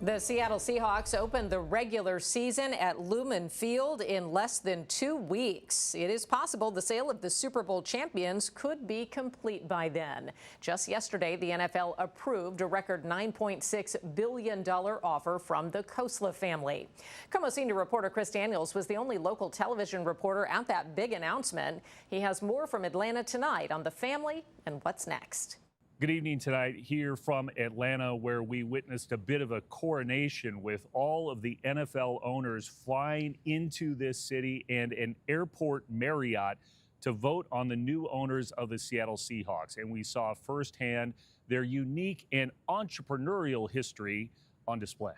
The Seattle Seahawks opened the regular season at Lumen Field in less than 2 weeks. It is possible the sale of the Super Bowl champions could be complete by then. Just yesterday, the NFL approved a record $9.6 billion offer from the Khosla family. KOMO senior reporter Chris Daniels was the only local television reporter at that big announcement. He has more from Atlanta tonight on the family and what's next. Good evening tonight here from Atlanta, where we witnessed a bit of a coronation with all of the NFL owners flying into this city and an airport Marriott to vote on the new owners of the Seattle Seahawks. And we saw firsthand their unique and entrepreneurial history on display.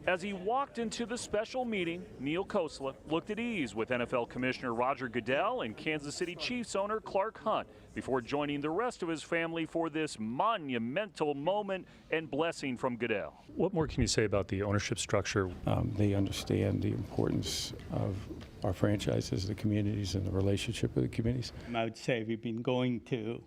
As he walked into the special meeting, Vinod Khosla looked at ease with NFL Commissioner Roger Goodell and Kansas City Chiefs owner Clark Hunt before joining the rest of his family for this monumental moment and blessing from Goodell. What more can you say about the ownership structure? They understand the importance of our franchises, the communities, and the relationship with the communities. I would say we've been going to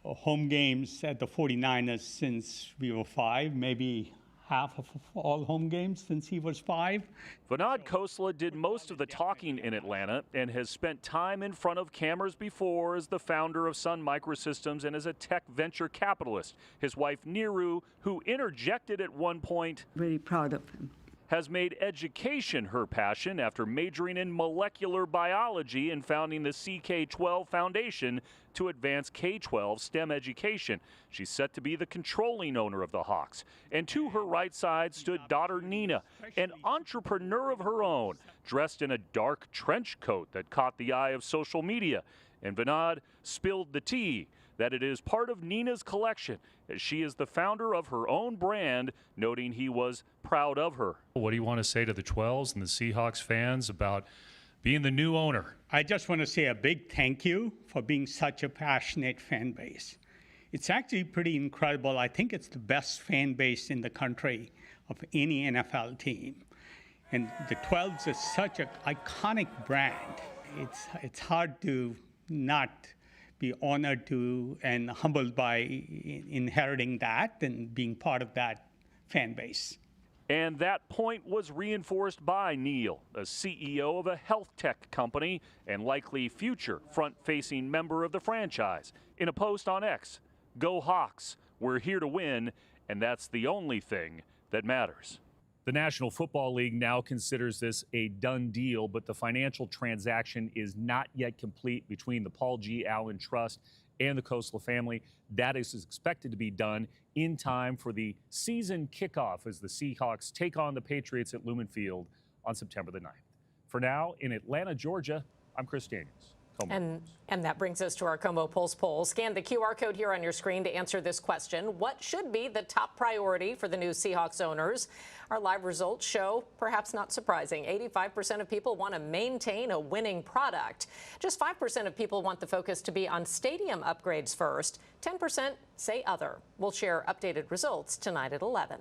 home games at the 49ers since we were 5, maybe half of all home games since he was 5. Vinod Khosla did most of the talking in Atlanta and has spent time in front of cameras before as the founder of Sun Microsystems and as a tech venture capitalist. His wife, Newsroom, who interjected at one point, very proud of him, has made education her passion after majoring in molecular biology and founding the CK-12 Foundation to advance K-12 STEM education. She's set to be the controlling owner of the Hawks. And to her right side stood daughter Nina, an entrepreneur of her own, dressed in a dark trench coat that caught the eye of social media. And Vinod spilled the tea that it is part of Nina's collection, as she is the founder of her own brand, noting he was proud of her. What do you want to say to the 12s and the Seahawks fans about being the new owner? I just want to say a big thank you for being such a passionate fan base. It's actually pretty incredible. I think it's the best fan base in the country of any NFL team. And the 12s is such an iconic brand. It's hard to not be honored to and humbled by inheriting that and being part of that fan base. And that point was reinforced by Neil, a CEO of a health tech company and likely future front-facing member of the franchise. In a post on X, "Go Hawks, we're here to win, and that's the only thing that matters." The National Football League now considers this a done deal, but the financial transaction is not yet complete between the Paul G. Allen Trust and the Khosla family. That is expected to be done in time for the season kickoff as the Seahawks take on the Patriots at Lumen Field on September the 9th. For now, in Atlanta, Georgia, I'm Chris Daniels. And that brings us to our KOMO Pulse poll. Scan the QR code here on your screen to answer this question. What should be the top priority for the new Seahawks owners? Our live results show, perhaps not surprising, 85% of people want to maintain a winning product. Just 5% of people want the focus to be on stadium upgrades first. 10% say other. We'll share updated results tonight at 11.